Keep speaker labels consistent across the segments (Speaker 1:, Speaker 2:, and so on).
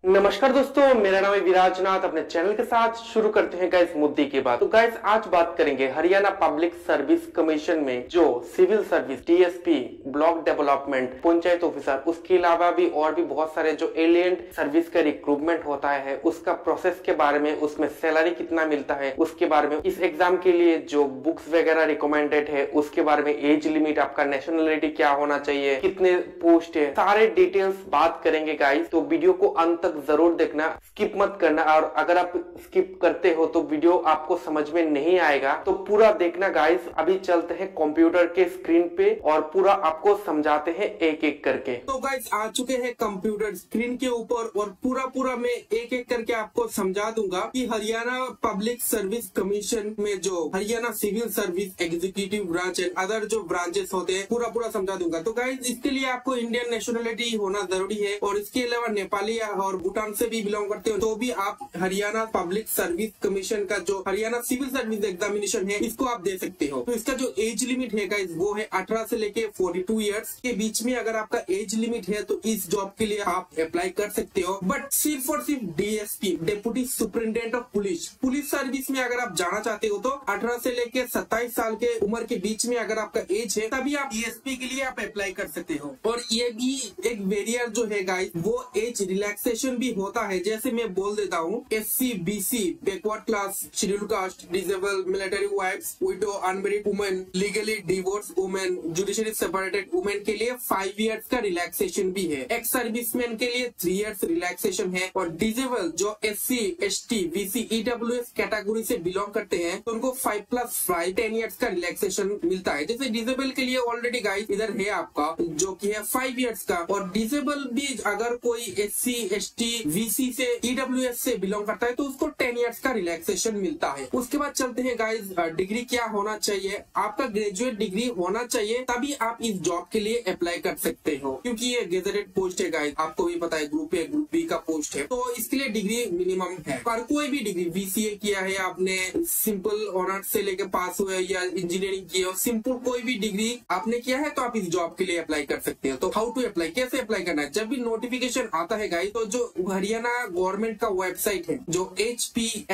Speaker 1: नमस्कार दोस्तों, मेरा नाम है विराजनाथ। अपने चैनल के साथ शुरू करते हैं गाइस मुद्दे की बात। तो गाइस आज बात करेंगे हरियाणा पब्लिक सर्विस कमीशन में जो civil service, DSP, block development, panchayat officer, उसके अलावा भी और भी बहुत सारे जो एलियंट सर्विस का रिक्रूटमेंट होता है उसका प्रोसेस के बारे में, उसमें सैलरी कितना मिलता है उसके बारे में, इस एग्जाम के लिए जो बुक्स वगैरह रिकमेंडेड है उसके बारे में, एज लिमिट, आपका नेशनलिटी क्या होना चाहिए, कितने पोस्ट है, सारे डिटेल्स बात करेंगे गाइस। तो वीडियो को अंत तक जरूर देखना, स्किप मत करना। और अगर आप स्किप करते हो तो वीडियो आपको समझ में नहीं आएगा, तो पूरा देखना गाइस। अभी चलते हैं कंप्यूटर के स्क्रीन पे और पूरा आपको समझाते हैं एक एक करके।
Speaker 2: तो गाइस आ चुके हैं कंप्यूटर स्क्रीन के ऊपर और पूरा मैं एक एक करके आपको समझा दूंगा कि हरियाणा पब्लिक सर्विस कमीशन में जो Haryana civil service executive branch and other जो ब्रांचेस होते हैं पूरा समझा दूंगा। तो गाइस इसके लिए आपको इंडियन नेशनलिटी होना जरूरी है और इसके अलावा नेपाली और भूटान से भी बिलोंग करते हो तो भी आप हरियाणा पब्लिक सर्विस कमीशन का जो हरियाणा सिविल सर्विस एग्जामिनेशन है इसको आप दे सकते हो। तो इसका जो एज लिमिट है गाइस वो है 18 से लेके 42 इयर्स के बीच में। अगर आपका एज लिमिट है तो इस जॉब के लिए आप अप्लाई कर सकते हो, बट सिर्फ और सिर्फ DSP, deputy superintendent of police service में अगर आप जाना चाहते हो तो 18 से लेके 27 साल के उम्र के बीच में अगर आपका एज है तभी आप डीएसपी के लिए आप अप्लाई कर सकते हो। और ये भी एक वेरियर जो है गाइस वो एज रिलैक्सेशन भी होता है। जैसे मैं बोल देता हूँ, SC, BC, backward class, schedule caste, disable, military wives, widow, unmarried women, legally divorce women, judiciary separated women के लिए 5 इयर्स का रिलैक्सेशन भी है। एक्स सर्विसमैन के लिए 3 इयर्स रिलैक्सेशन है। और डिसेबल जो SC, ST, BC, EWS category से बिलोंग करते हैं तो उनको 5+5 10 इयर्स का रिलैक्सेशन मिलता है। जैसे डिसेबल के लिए ऑलरेडी गाइस इधर है आपका जो की है 5 इयर्स का। और डिसेबल भी अगर कोई SC, ST, VC से EWS से बिलोंग करता है तो उसको 10 इयर्स का रिलैक्सेशन मिलता है। उसके बाद चलते हैं गाइस, डिग्री क्या होना चाहिए। आपका ग्रेजुएट डिग्री होना चाहिए तभी आप इस जॉब के लिए अप्लाई कर सकते हो, क्योंकि ये गेजेटेड पोस्ट है गाइस, आपको भी पता है ग्रुप A ग्रुप B का पोस्ट है तो इसके लिए डिग्री मिनिमम है। पर कोई भी डिग्री, BCA किया है आपने, सिंपल ऑनर्स से लेकर पास हुए या इंजीनियरिंग किया हो, सिंपल कोई भी डिग्री आपने किया है तो आप इस जॉब के लिए अप्लाई कर सकते हो। तो हाउ टू अप्लाई, कैसे अप्लाई करना है। जब भी नोटिफिकेशन आता है गाइस तो जो हरियाणा गवर्नमेंट का वेबसाइट है जो hpsc.gov.in,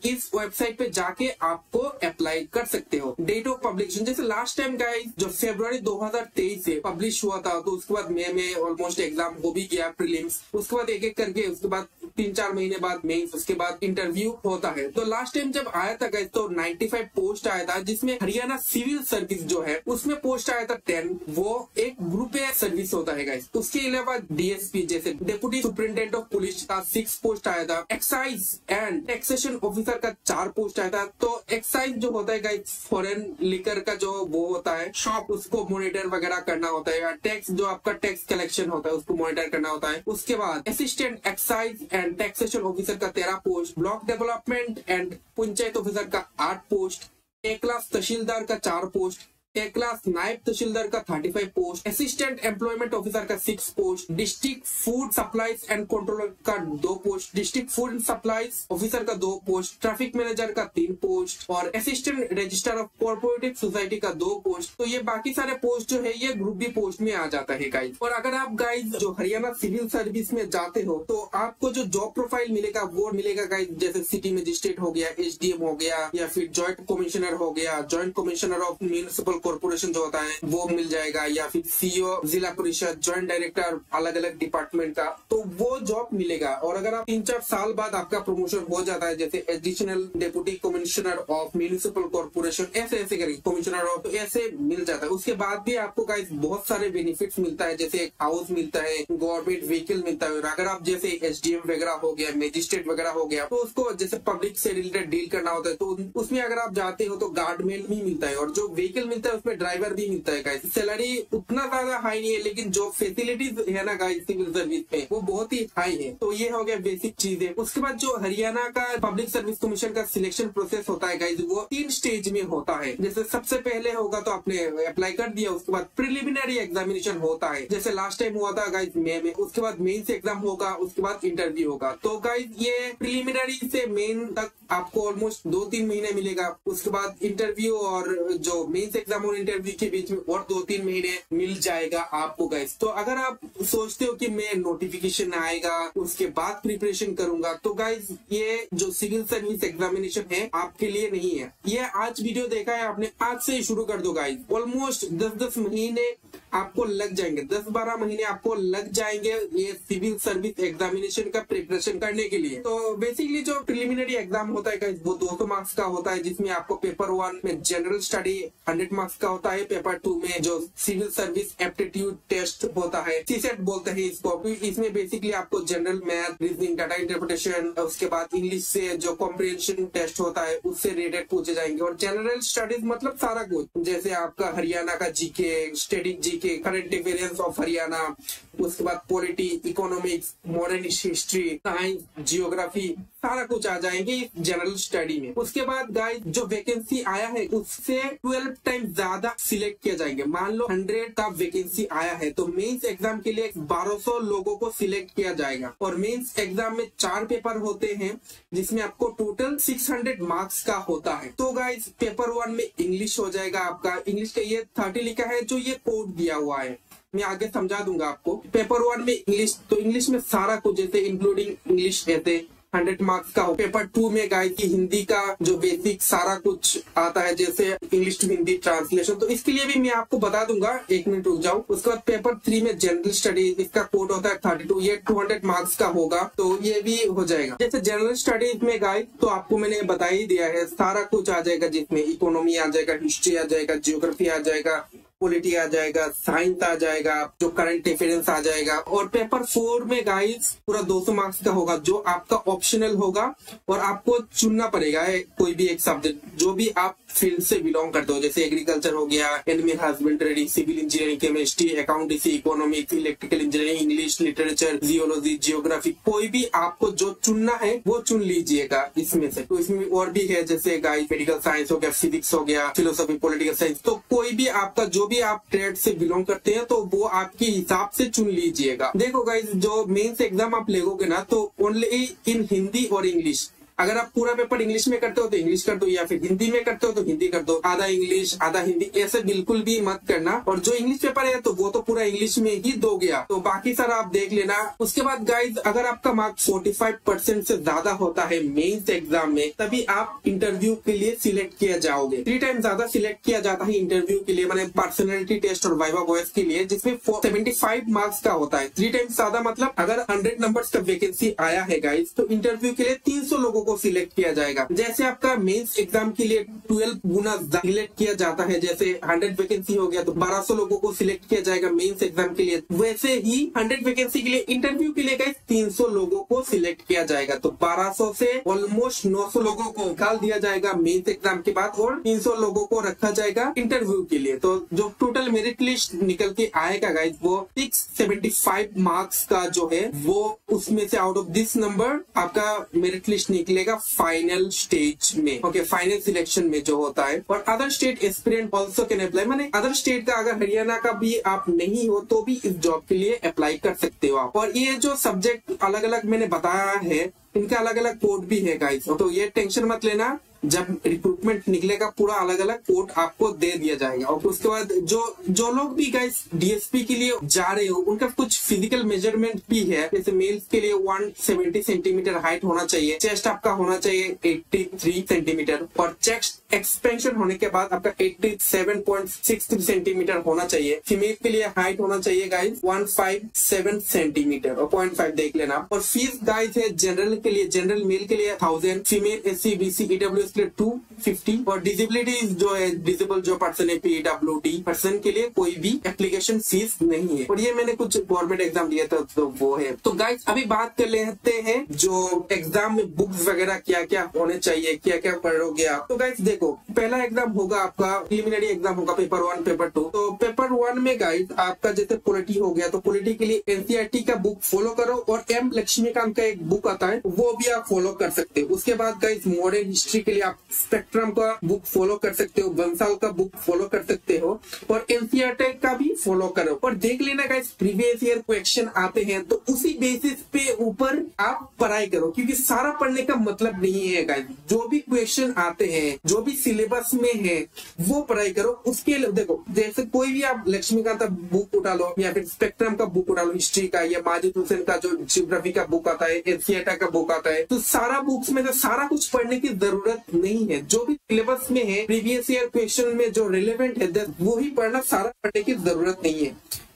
Speaker 2: इस वेबसाइट पे जाके आपको अप्लाई कर सकते हो। डेट ऑफ पब्लिकेशन, जैसे लास्ट टाइम गाइस जो फरवरी 2023 से पब्लिश हुआ था तो उसके बाद मई में ऑलमोस्ट एग्जाम हो भी गया, प्रीलिम्स, उसके बाद एक एक करके उसके बाद 3-4 महीने बाद मेंस, उसके बाद इंटरव्यू होता है। तो लास्ट टाइम जब आया था गाइस तो 95 पोस्ट आया था, जिसमें हरियाणा सिविल सर्विस जो है उसमें पोस्ट आया था 10। वो एक ग्रुप ए सर्विस होता है गाइस। उसके अलावा डीएसपी जैसे डेप्यूटी सुपरिटेंडेंट ऑफ पुलिस का 6 पोस्ट आया था। एक्साइज एंड टैक्सेशन ऑफिसर का 4 पोस्ट आया था। तो एक्साइज जो होता है गाइस फॉरेन लिकर का जो वो होता है शॉप, उसको मॉनिटर वगैरह करना होता है। टैक्स जो आपका टैक्स कलेक्शन होता है उसको मॉनिटर करना होता है। उसके बाद assistant excise and taxation officer का 13 post, block development and panchayat officer का 8 पोस्ट, एक क्लास तहसीलदार का 4 पोस्ट, एक क्लास नायब तहसीलदार का 35 पोस्ट, असिस्टेंट एम्प्लॉयमेंट ऑफिसर का 6 post, district food supplies and controller का 2 post, district food supplies officer का 2 पोस्ट, ट्रैफिक मैनेजर का 3 पोस्ट और assistant registrar of cooperative society का 2 पोस्ट। तो ये बाकी सारे पोस्ट जो है ये ग्रुप बी पोस्ट में आ जाता है गाइज। और अगर आप गाइज जो हरियाणा सिविल सर्विस में जाते हो तो आपको जो जॉब प्रोफाइल मिलेगा वो मिलेगा गाइज, जैसे सिटी मजिस्ट्रेट हो गया, SDM हो गया, या फिर ज्वाइंट कमिश्नर हो गया, joint commissioner of municipal corporation जो होता है वो मिल जाएगा, या फिर CEO जिला परिषद, ज्वाइंट डायरेक्टर अलग अलग डिपार्टमेंट का, तो वो जॉब मिलेगा। और अगर आप 3-4 साल बाद आपका प्रमोशन हो जाता है, जैसे additional deputy commissioner of municipal corporation, ऐसे करके कमिश्नर ऑफ, ऐसे मिल जाता है। उसके बाद भी आपको गाइस बहुत सारे बेनिफिट्स मिलता है, जैसे एक हाउस मिलता है, गवर्नमेंट व्हीकल मिलता है। अगर आप जैसे SDM वगैरह हो गया, मजिस्ट्रेट वगैरह हो गया, तो उसको जैसे पब्लिक से रिलेटेड डील करना होता है तो उसमें अगर आप जाते हो तो गार्ड मेल भी मिलता है और जो व्हीकल मिलता है उसमें ड्राइवर भी मिलता है गाइस। सैलरी उतना ज्यादा हाई नहीं है लेकिन जो फैसिलिटीज है ना गाइस सिविल सर्विस में वो बहुत ही हाई है। तो ये हो गया बेसिक चीज है। उसके बाद जो हरियाणा का पब्लिक सर्विस कमीशन का सिलेक्शन प्रोसेस होता है गाइस वो 3 स्टेज में होता है। जैसे सबसे पहले होगा तो आपने अप्लाई कर दिया, उसके बाद प्रिलिमिनरी एग्जामिनेशन होता है जैसे लास्ट टाइम हुआ था गाइस मई में, उसके बाद मेंस एग्जाम होगा, उसके बाद इंटरव्यू होगा। तो गाइस ये प्रिलिमिनरी से मेन तक आपको ऑलमोस्ट 2-3 महीने मिलेगा। उसके बाद इंटरव्यू और जो मेंस एग्जाम और इंटरव्यू के बीच में और 2-3 महीने मिल जाएगा आपको गाइस। तो अगर आप सोचते हो कि मैं नोटिफिकेशन आएगा उसके बाद प्रिपरेशन करूंगा, तो गाइस ये जो सिविल सर्विस एग्जामिनेशन है आपके लिए नहीं है। ये आज वीडियो देखा है आपने, आज से ही शुरू कर दो गाइस। ऑलमोस्ट 10-10 महीने आपको लग जाएंगे, 10-12 महीने आपको लग जाएंगे ये सिविल सर्विस एग्जामिनेशन का प्रिपरेशन करने के लिए। तो बेसिकली जो प्रिलिमिनरी एग्जाम होता है गाइस वो 200 मार्क्स का होता है, जिसमें आपको पेपर 1 में जनरल स्टडी 100 मार्क्स का होता है, पेपर 2 में जो सिविल सर्विस एप्टीट्यूड टेस्ट होता है, सीसेट बोलते हैं इसको। इसमें बेसिकली आपको general math, reasoning, data interpretation, उसके बाद इंग्लिश से जो कॉम्प्रिहेंशन टेस्ट होता है उससे रिलेटेड पूछे जाएंगे। और जनरल स्टडीज मतलब सारा कुछ, जैसे आपका हरियाणा का GK, static GK, current affairs of Haryana, उसके बाद polity, economics, modern history, science, geography, सारा कुछ आ जाएंगे इस जनरल स्टडी में। उसके बाद गाइस जो वैकेंसी आया है उससे 12 टाइम ज्यादा सिलेक्ट किया जाएंगे। मान लो 100 का वैकेंसी आया है तो मेंस एग्जाम के लिए 1200 लोगों को सिलेक्ट किया जाएगा। और मेंस एग्जाम में 4 पेपर होते हैं जिसमें आपको टोटल 600 मार्क्स का होता है। तो गाइस पेपर 1 में इंग्लिश हो जाएगा आपका। इंग्लिश का ये 30 लिखा है जो ये कोड दिया हुआ है, मैं आगे समझा दूंगा आपको। पेपर 1 में इंग्लिश, तो इंग्लिश में सारा कुछ जैसे इंक्लूडिंग इंग्लिश ऐसे 100 मार्क्स का हो। पेपर 2 में गाइस की हिंदी का जो बेसिक सारा कुछ आता है, जैसे इंग्लिश टू हिंदी ट्रांसलेशन, तो इसके लिए भी मैं आपको बता दूंगा, 1 मिनट रुक जाओ। उसके बाद पेपर 3 में जनरल स्टडी, इसका कोड होता है 32, ये 200 मार्क्स का होगा, तो ये भी हो जाएगा। जैसे जनरल स्टडीज में गाइस तो आपको मैंने बता ही दिया है, सारा कुछ आ जाएगा, जिसमें इकोनॉमी आ जाएगा, हिस्ट्री आ जाएगा, जियोग्राफी आ जाएगा, पॉलिटी आ जाएगा, साइंस आ जाएगा, जो करंट अफेयर्स आ जाएगा। और पेपर 4 में गाइस पूरा 200 मार्क्स का होगा जो आपका ऑप्शनल होगा और आपको चुनना पड़ेगा कोई भी एक सब्जेक्ट जो भी आप फील्ड से बिलोंग करते हो, जैसे एग्रीकल्चर हो गया, animal husbandry, civil engineering, chemistry, accountancy, economics, electrical engineering, English, literature, geology, geography, कोई भी आपको जो चुनना है वो चुन लीजिएगा इसमें से। तो इसमें और भी है, जैसे गाइस मेडिकल साइंस हो गया, फिजिक्स हो गया, फिलोसफी, पॉलिटिकल साइंस, तो कोई भी आपका जो भी आप ट्रेड से बिलोंग करते हैं तो वो आपके हिसाब से चुन लीजिएगा। देखो गाइस जो मेंस एग्जाम आप लेगोगे ना तो ओनली इन हिंदी और इंग्लिश। अगर आप पूरा पेपर इंग्लिश में करते हो तो इंग्लिश कर दो, या फिर हिंदी में करते हो तो हिंदी कर दो, आधा इंग्लिश आधा हिंदी, ऐसे बिल्कुल भी मत करना। और जो इंग्लिश पेपर है तो वो तो पूरा इंग्लिश में ही दो गया, तो बाकी सारा आप देख लेना। उसके बाद गाइज अगर आपका मार्क 45% से ज्यादा होता है मेंस एग्जाम में, तभी आप इंटरव्यू के लिए सिलेक्ट किया जाओगे। 3 टाइम ज्यादा सिलेक्ट किया जाता है इंटरव्यू के लिए, मैंने पर्सनैलिटी टेस्ट और वाइवा वॉइस के लिए, जिसमें 75 मार्क्स का होता है। 3 टाइम ज्यादा मतलब अगर 100 नंबर्स का वैकेंसी आया है गाइज तो इंटरव्यू के लिए 300 लोगों को सिलेक्ट किया जाएगा। जैसे आपका मेंस एग्जाम के लिए 12 गुना सिलेक्ट किया जाता है, जैसे 100 वैकेंसी हो गया तो 1200 लोगों को सिलेक्ट किया जाएगा मेंस एग्जाम के लिए, वैसे ही 100 वैकेंसी के लिए इंटरव्यू के लिए गाइस 300 लोगों को सिलेक्ट किया जाएगा। तो 1200 से ऑलमोस्ट 900 लोगों को निकाल दिया जाएगा मेंस एग्जाम के बाद और 300 लोगों को रखा जाएगा इंटरव्यू के लिए। तो जो टोटल मेरिट लिस्ट निकल के आएगा गाइस वो 675 मार्क्स का जो है वो, उसमें से आउट ऑफ दिस नंबर आपका मेरिट लिस्ट निकलेगा फाइनल स्टेज में, ओके, फाइनल सिलेक्शन में जो होता है। और other state aspirant also can apply, माने अदर स्टेट का अगर हरियाणा का भी आप नहीं हो तो भी इस जॉब के लिए अप्लाई कर सकते हो आप। और ये जो सब्जेक्ट अलग अलग मैंने बताया है इनका अलग अलग कोड भी है गाइस, तो ये टेंशन मत लेना, जब रिक्रूटमेंट निकलेगा पूरा अलग अलग कोड आपको दे दिया जाएगा। और उसके बाद जो लोग भी गाइस डीएसपी के लिए जा रहे हो उनका कुछ फिजिकल मेजरमेंट भी है, जैसे मेल्स के लिए 170 सेंटीमीटर हाइट होना चाहिए, चेस्ट आपका होना चाहिए 83 सेंटीमीटर और चेस्ट एक्सपेंशन होने के बाद आपका 87.63 सेंटीमीटर होना चाहिए। फीमेल के लिए हाइट होना चाहिए गाइस 157 सेंटीमीटर और 0.5 देख लेना। और फीस गाइस है जनरल के लिए, जनरल मेल के लिए 1000, फीमेल एससी बीसी ईडब्ल्यूएस के लिए 250 और डिसेबिलिटी जो है डिसेबल जो पर्सन है पीडब्ल्यूडी पर्सन के लिए कोई भी एप्लीकेशन फीस नहीं है। और ये मैंने कुछ गवर्नमेंट एग्जाम दिया था तो वो है। तो गाइस अभी बात कर लेते हैं जो एग्जाम में बुक्स वगैरह क्या क्या होने चाहिए, क्या क्या पढ़ोगे आप। तो गाइस देखो पहला एग्जाम होगा आपका प्रिलिमिनरी एग्जाम होगा पेपर 1 पेपर 2। तो पेपर 1 में गाइस आपका जैसे पॉलिटी हो गया तो पॉलिटी के लिए एनसीईआरटी का बुक फॉलो करो और एम लक्ष्मीकांत का एक बुक आता है वो भी आप फॉलो कर सकते हो। उसके बाद गाइस मॉडर्न हिस्ट्री के लिए लिए आप स्पेक्ट्रम का बुक फॉलो कर सकते हो, बंसाल का बुक फॉलो कर सकते हो और एनसीईआरटी का भी फॉलो करो। और देख लेना गाइस प्रीवियस ईयर क्वेश्चन आते हैं तो उसी बेसिस पे ऊपर आप पढ़ाई करो, क्योंकि सारा पढ़ने का मतलब नहीं है गाइस। जो भी क्वेश्चन आते हैं, जो भी सिलेबस में है वो पढ़ाई करो। उसके लिए देखो, जैसे कोई भी आप लक्ष्मीकांत का बुक उठा लो या फिर स्पेक्ट्रम का बुक उठा लो हिस्ट्री का, या माजिद हुसैन का जो ज्योग्राफी का बुक आता है, एनसीईआरटी का बुक आता है, तो सारा बुक्स में से सारा कुछ पढ़ने की जरूरत नहीं है। जो भी सिलेबस में है, प्रीवियस ईयर क्वेश्चन में जो रिलेवेंट है वो ही पढ़ना, सारा पढ़ने की जरूरत नहीं है।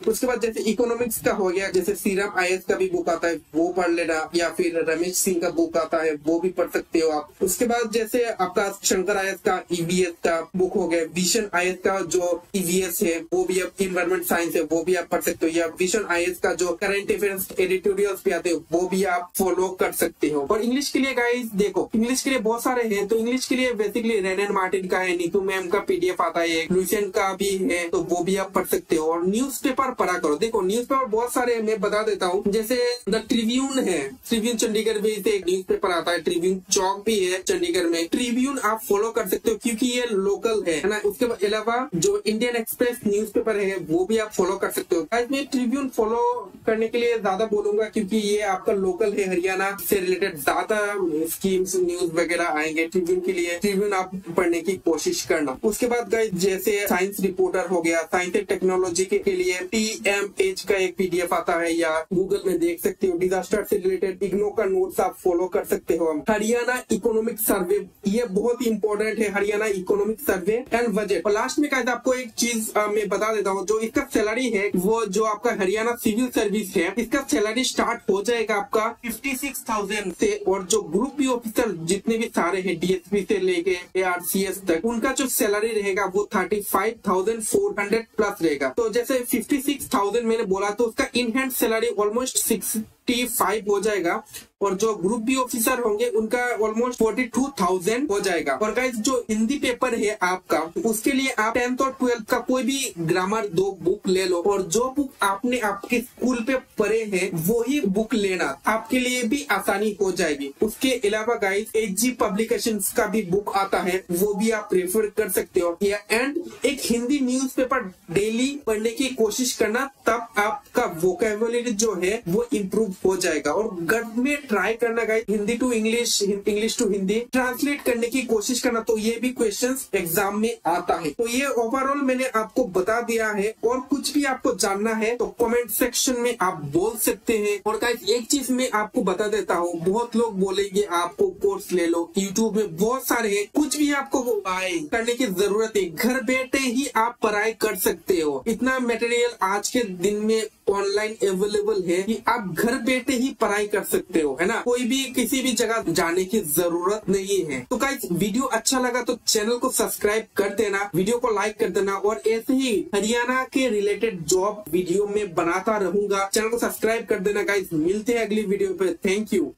Speaker 2: उसके बाद जैसे इकोनॉमिक्स का हो गया, जैसे सीरम आईएएस का भी बुक आता है वो पढ़ लेना, या फिर रमेश सिंह का बुक आता है वो भी पढ़ सकते हो आप। उसके बाद जैसे आपका शंकर आईएएस का ईवीएस का बुक हो गया, विजन आईएएस का जो ईवीएस है वो भी, अब इन्वायरमेंट साइंस है वो भी आप पढ़ सकते हो, या विजन आईएएस का जो करंट अफेयर्स एडिटोरियल्स भी आते हैं वो भी आप फॉलो कर सकते हो। और इंग्लिश के लिए गाइस देखो, इंग्लिश के लिए बहुत सारे हैं, तो इंग्लिश के लिए बेसिकली रेनन मार्टिन का है, नीतू मैम का पीडीएफ आता है, लुसेंट का भी है, तो वो भी आप पढ़ सकते हो। और न्यूज़पेपर पढ़ा करो। देखो न्यूज़पेपर बहुत सारे मैं बता देता हूँ, जैसे द ट्रिब्यून है, ट्रिब्यून चंडीगढ़ में से एक न्यूज़पेपर आता है, ट्रिब्यून चौक भी है चंडीगढ़ में, ट्रिब्यून आप फॉलो कर सकते हो क्योंकि ये लोकल है ना। उसके अलावा जो इंडियन एक्सप्रेस न्यूज़पेपर है वो भी आप फॉलो कर सकते हो। आज मैं ट्रिब्यून फॉलो करने के लिए ज्यादा बोलूंगा क्योंकि ये आपका लोकल है, हरियाणा से रिलेटेड ज्यादा स्कीम्स न्यूज वगैरह आएंगे ट्रिब्यून के लिए। ट्रिब्यून आप पढ़ने की कोशिश करना। उसके बाद गाइस जैसे साइंस रिपोर्टर हो गया, साइंस एंड टेक्नोलॉजी के लिए TMH का एक पीडीएफ आता है, या गूगल में देख सकते हो। डिजास्टर से रिलेटेड इग्नो का नोट्स आप फॉलो कर सकते हो। हरियाणा इकोनॉमिक सर्वे, ये बहुत ही इंपॉर्टेंट है, Haryana economic survey and budget. और लास्ट में कहते आपको एक चीज मैं बता देता हूँ, जो इसका सैलरी है वो जो आपका हरियाणा सिविल सर्विस है, इसका सैलरी स्टार्ट हो जाएगा आपका 56,000 से, और जो ग्रुप बी ऑफिसर जितने भी सारे हैं डीएसपी से लेके ARCS तक, उनका जो सैलरी रहेगा वो 35,400 प्लस रहेगा। तो जैसे 56,000 मैंने बोला, तो उसका इन हैंड सैलरी ऑलमोस्ट 65 हो जाएगा, और जो ग्रुप बी ऑफिसर होंगे उनका ऑलमोस्ट 42,000 हो जाएगा। और गाइस जो हिंदी पेपर है आपका, उसके लिए आप 10th और 12th का कोई भी ग्रामर 2 बुक ले लो, और जो बुक आपने आपके स्कूल पे पढ़े हैं वो ही बुक लेना, आपके लिए भी आसानी हो जाएगी। उसके अलावा गाइस HG पब्लिकेशंस का भी बुक आता है, वो भी आप रेफर कर सकते हो। एंड एक हिंदी न्यूज़पेपर डेली पढ़ने की कोशिश करना, तब आपका वोकैबुलरी जो है वो इम्प्रूव हो जाएगा। और घर में ट्राई करना guys, Hindi to English, English to Hindi translate करने की कोशिश करना, तो ये भी क्वेश्चंस एग्जाम में आता है। तो ये ओवरऑल मैंने आपको बता दिया है, और कुछ भी आपको जानना है तो कमेंट सेक्शन में आप बोल सकते हैं। और गाइस एक चीज मैं आपको बता देता हूँ, बहुत लोग बोलेंगे आपको कोर्स ले लो, यूट्यूब में बहुत सारे हैं, कुछ भी आपको पढ़ाई करने की जरूरत है, घर बैठे ही आप पढ़ाई कर सकते हो। इतना मटेरियल आज के दिन में ऑनलाइन अवेलेबल है कि आप घर बैठे ही पढ़ाई कर सकते हो, है ना। कोई भी किसी भी जगह जाने की जरूरत नहीं है। तो गाइस वीडियो अच्छा लगा तो चैनल को सब्सक्राइब कर देना, वीडियो को लाइक कर देना, और ऐसे ही हरियाणा के रिलेटेड जॉब वीडियो में बनाता रहूंगा। चैनल को सब्सक्राइब कर देना गाइस। मिलते हैं अगली वीडियो पे। Thank you.